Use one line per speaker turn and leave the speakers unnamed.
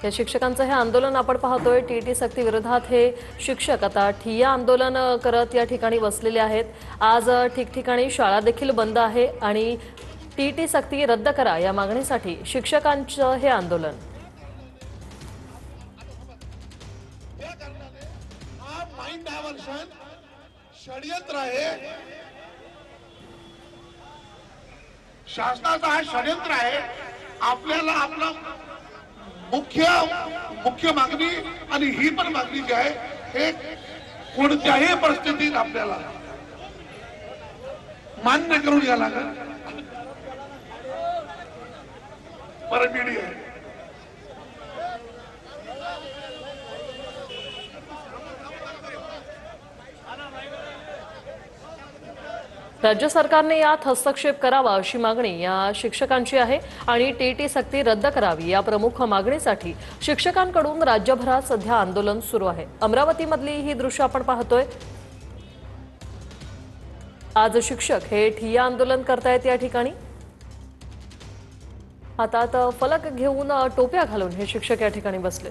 या शिक्षकांचं हे आंदोलन आपण पाहतोय। टीईटी सक्ती विरोधात हे शिक्षक आता ठिय्या आंदोलन करत या ठिकाणी बसलेले आहेत। आज ठिकठिकाणी शाळा देखील बंद आहे आणि टीईटी सक्ती रद्द करा या मागणीसाठी शिक्षकांचं हे आंदोलन।
माइंड डायवर्शन षड्यंत्र आहे, शासनाचा हा षड्यंत्र आहे। आपल्याला आपला मुख्य मागणी आणि ही पण मागणी जी आहे हे कोणत्याही परिस्थितीत आपल्याला मान्य करून घ्यायला लागेल। परत मीडिया
राज्य सरकारने यात हस्तक्षेप करावा अशी मागणी या शिक्षकांची आहे आणि टीईटी सक्ती रद्द करावी या प्रमुख मागणीसाठी शिक्षकांकडून राज्यभरात सध्या आंदोलन सुरू आहे। अमरावतीमधली ही दृश्य आपण पाहतोय। आज शिक्षक हे ठिय्या आंदोलन करतायत या ठिकाणी। हातात फलक घेऊन टोप्या घालून हे शिक्षक या ठिकाणी बसले।